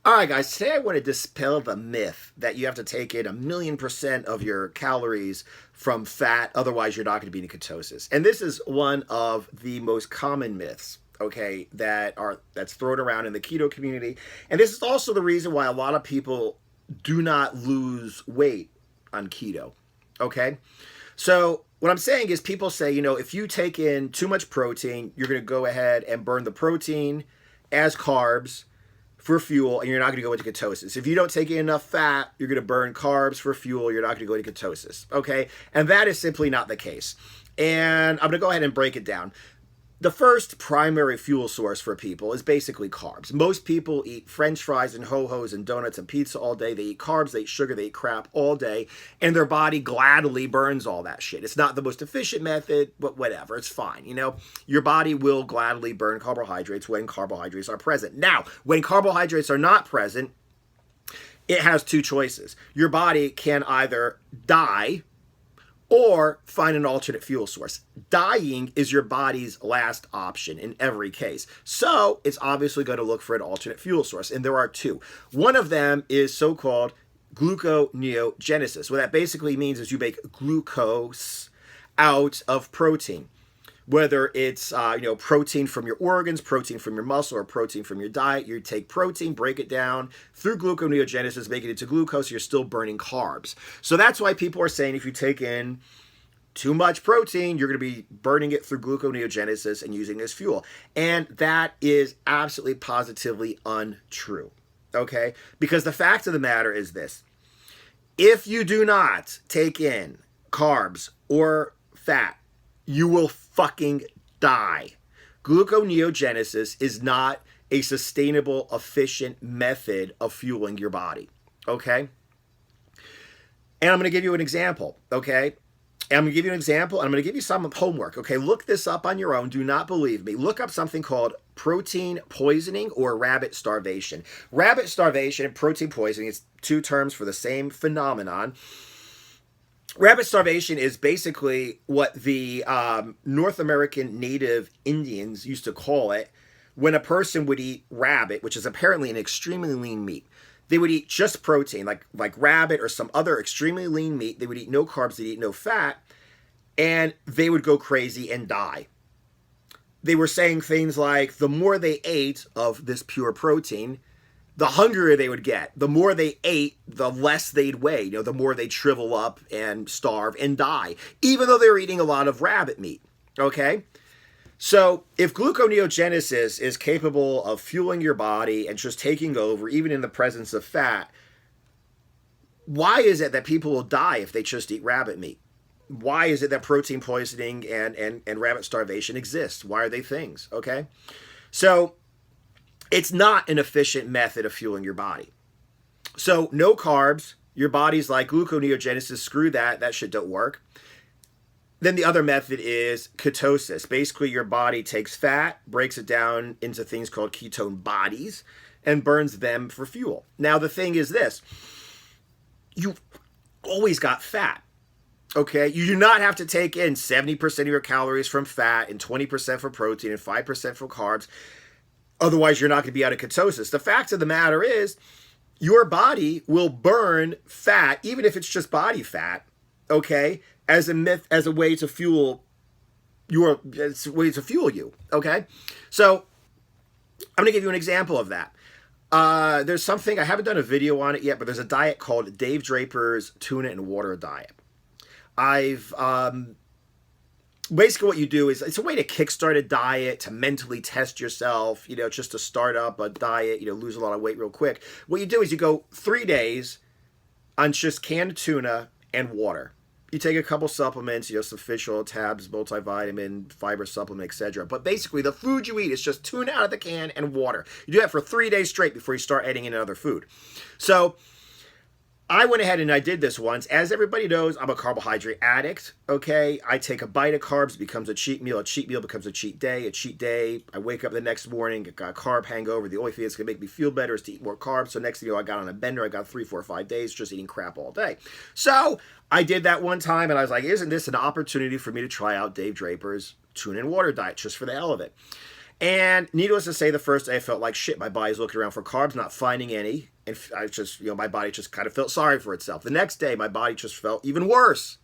All right, guys, today I want to dispel the myth that you have to take in 1,000,000% of your calories from fat, otherwise, you're not going to be in ketosis. And this is one of the most common myths, okay, that's thrown around in the keto community. And this is also the reason why a lot of people do not lose weight on keto, okay? So, what I'm saying is, people say, if you take in too much protein, you're going to go ahead and burn the protein as carbs for fuel, and you're not going to go into ketosis. If you don't take in enough fat, you're going to burn carbs for fuel. You're not going to go into ketosis. Okay, and that is simply not the case. And I'm going to go ahead and break it down. The first primary fuel source for people is basically carbs. Most people eat French fries and ho-hos and donuts and pizza all day. They eat carbs, they eat sugar, they eat crap all day, and their body gladly burns all that shit. It's not the most efficient method, but whatever, it's fine. Your body will gladly burn carbohydrates when carbohydrates are present. Now, when carbohydrates are not present, it has two choices. Your body can either die or find an alternate fuel source. Dying is your body's last option in every case. So it's obviously going to look for an alternate fuel source, and there are two. One of them is so-called gluconeogenesis. What that basically means is you make glucose out of protein. Whether it's protein from your organs, protein from your muscle, or protein from your diet, you take protein, break it down through gluconeogenesis, make it into glucose. You're still burning carbs. So that's why people are saying if you take in too much protein, you're going to be burning it through gluconeogenesis and using it as fuel. And that is absolutely positively untrue. Okay? Because the fact of the matter is this: if you do not take in carbs or fat, you will fucking die. Gluconeogenesis is not a sustainable, efficient method of fueling your body. Okay? And I'm going to give you an example. Okay? And I'm going to give you an example, and I'm going to give you some homework. Okay? Look this up on your own. Do not believe me. Look up something called protein poisoning or rabbit starvation. Rabbit starvation and protein poisoning is two terms for the same phenomenon. Rabbit starvation is basically what the North American native Indians used to call it when a person would eat rabbit, which is apparently an extremely lean meat. They would eat just protein, like rabbit or some other extremely lean meat. They would eat no carbs, they'd eat no fat, and they would go crazy and die. They were saying things like the more they ate of this pure protein, the hungrier they would get. The more they ate, the less they'd weigh. The more they'd shrivel up and starve and die, even though they were eating a lot of rabbit meat. Okay? So if gluconeogenesis is capable of fueling your body and just taking over, even in the presence of fat, why is it that people will die if they just eat rabbit meat? Why is it that protein poisoning and rabbit starvation exists? Why are they things? Okay? So it's not an efficient method of fueling your body. So no carbs. Your body's like, gluconeogenesis, screw that. That shit don't work. Then the other method is ketosis. Basically, your body takes fat, breaks it down into things called ketone bodies, and burns them for fuel. Now, the thing is this. You've always got fat. Okay? You do not have to take in 70% of your calories from fat and 20% from protein and 5% from carbs. Otherwise, you're not going to be out of ketosis. The fact of the matter is, your body will burn fat, even if it's just body fat, okay, as a way to fuel you, okay? So, I'm going to give you an example of that. There's something, I haven't done a video on it yet, but there's a diet called Dave Draper's tuna and water diet. Basically what you do is, it's a way to kickstart a diet, to mentally test yourself, just to start up a diet, lose a lot of weight real quick. What you do is you go 3 days on just canned tuna and water. You take a couple supplements, some fish oil tabs, multivitamin, fiber supplement, etc. But basically the food you eat is just tuna out of the can and water. You do that for 3 days straight before you start adding in other food. So I went ahead and I did this once. As everybody knows, I'm a carbohydrate addict, okay? I take a bite of carbs, it becomes a cheat meal becomes a cheat day. A cheat day, I wake up the next morning, got a carb hangover. The only thing that's going to make me feel better is to eat more carbs. So next thing you know, I got on a bender. I got 3, 4, 5 days just eating crap all day. So I did that one time, and I was like, isn't this an opportunity for me to try out Dave Draper's tuna and water diet just for the hell of it? And needless to say, the first day I felt like shit. My body's looking around for carbs, not finding any. And I just, my body just kind of felt sorry for itself. The next day, my body just felt even worse.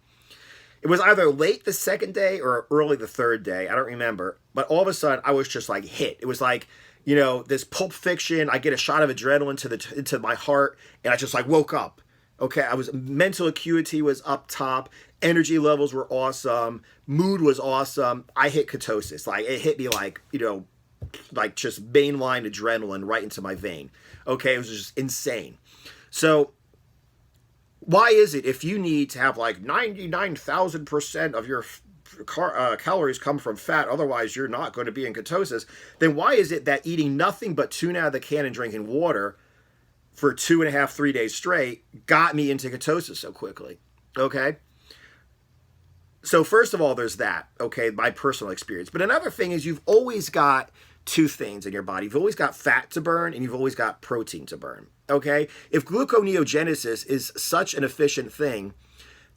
It was either late the second day or early the third day. I don't remember. But all of a sudden, I was just like hit. It was like, this Pulp Fiction. I get a shot of adrenaline into my heart, and I just like woke up. Okay, mental acuity was up top. Energy levels were awesome. Mood was awesome. I hit ketosis. Like it hit me like, like just mainline adrenaline right into my vein. Okay, it was just insane. So why is it if you need to have like 99,000% of your calories come from fat, otherwise you're not going to be in ketosis, then why is it that eating nothing but tuna out of the can and drinking water for 2.5, 3 days straight got me into ketosis so quickly? Okay. So first of all, there's that, okay, my personal experience. But another thing is you've always got two things in your body. You've always got fat to burn and you've always got protein to burn, okay? If gluconeogenesis is such an efficient thing,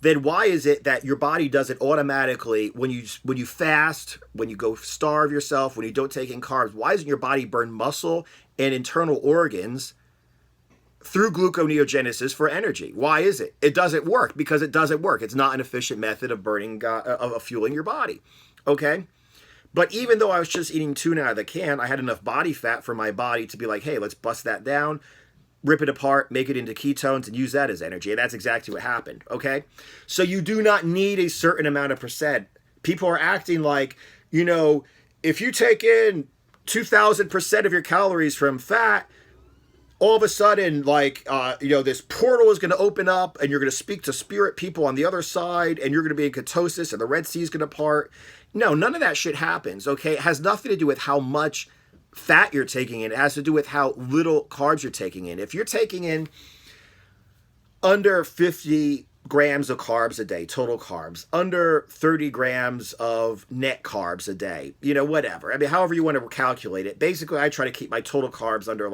then why is it that your body does it automatically when you fast, when you go starve yourself, when you don't take in carbs? Why doesn't your body burn muscle and internal organs through gluconeogenesis for energy? Why is it? It doesn't work because it doesn't work. It's not an efficient method of burning, of fueling your body. Okay? But even though I was just eating tuna out of the can, I had enough body fat for my body to be like, hey, let's bust that down, rip it apart, make it into ketones, and use that as energy. And that's exactly what happened. Okay? So you do not need a certain amount of percent. People are acting like, if you take in 2,000% of your calories from fat, all of a sudden, this portal is going to open up and you're going to speak to spirit people on the other side and you're going to be in ketosis and the Red Sea is going to part. No, none of that shit happens, okay? It has nothing to do with how much fat you're taking in. It has to do with how little carbs you're taking in. If you're taking in under 50 grams of carbs a day, total carbs, under 30 grams of net carbs a day, whatever. I mean, however you want to calculate it. Basically, I try to keep my total carbs under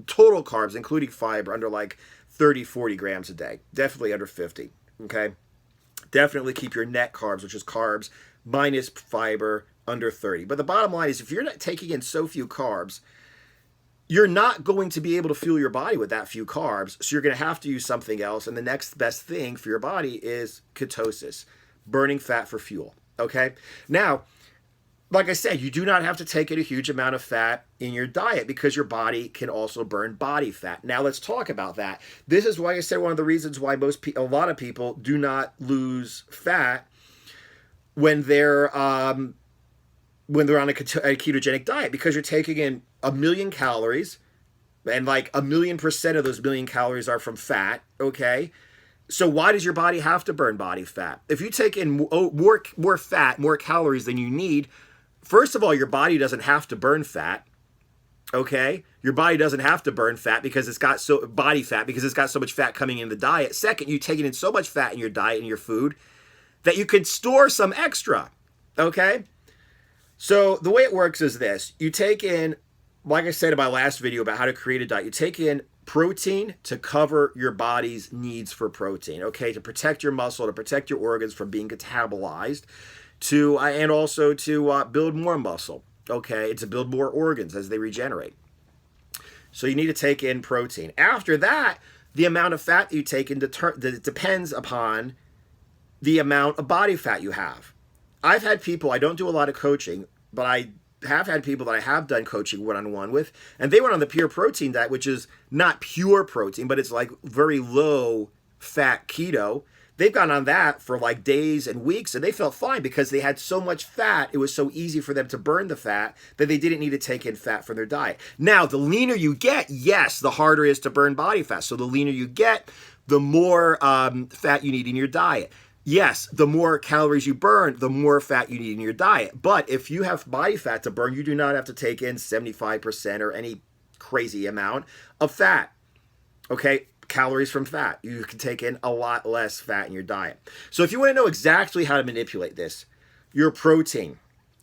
total carbs, including fiber, under like 30, 40 grams a day. Definitely under 50, okay? Definitely keep your net carbs, which is carbs minus fiber, under 30. But the bottom line is if you're not taking in so few carbs, you're not going to be able to fuel your body with that few carbs. So you're going to have to use something else. And the next best thing for your body is ketosis, burning fat for fuel, okay? Now, like I said, you do not have to take in a huge amount of fat in your diet because your body can also burn body fat. Now let's talk about that. This is why I said one of the reasons why a lot of people do not lose fat when they're on a ketogenic diet, because you're taking in 1 million calories and like 1,000,000% of those 1,000,000 calories are from fat, okay? So why does your body have to burn body fat? If you take in more fat, more calories than you need, first of all, your body doesn't have to burn fat, okay? Your body doesn't have to burn fat because it's got body fat because it's got so much fat coming in the diet. Second, you're taking in so much fat in your diet and your food that you can store some extra, okay? So the way it works is this. You take in, like I said in my last video about how to create a diet, you take in protein to cover your body's needs for protein, okay? To protect your muscle, to protect your organs from being catabolized, and also to build more muscle, okay? To build more organs as they regenerate. So you need to take in protein. After that, the amount of fat that you take in depends upon the amount of body fat you have. I've had people, I don't do a lot of coaching, but I have had people that I have done coaching one-on-one with, and they went on the pure protein diet, which is not pure protein, but it's like very low fat keto. They've gone on that for like days and weeks, and they felt fine because they had so much fat. It was so easy for them to burn the fat that they didn't need to take in fat from their diet. Now, the leaner you get, yes, the harder it is to burn body fat. So the leaner you get, the more fat you need in your diet. Yes, the more calories you burn, the more fat you need in your diet. But if you have body fat to burn, you do not have to take in 75% or any crazy amount of fat. Okay, calories from fat. You can take in a lot less fat in your diet. So if you want to know exactly how to manipulate this, your protein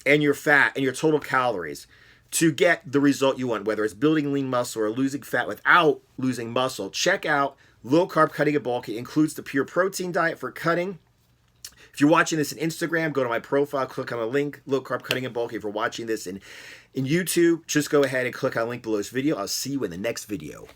and your fat and your total calories to get the result you want, whether it's building lean muscle or losing fat without losing muscle, check out Low Carb Cutting and Bulking. It includes the pure protein diet for cutting. If If you're watching this in Instagram, go to my profile, click on the link, Low Carb Cutting and Bulking. If you're watching this in YouTube, just go ahead and click on the link below this video. I'll see you in the next video.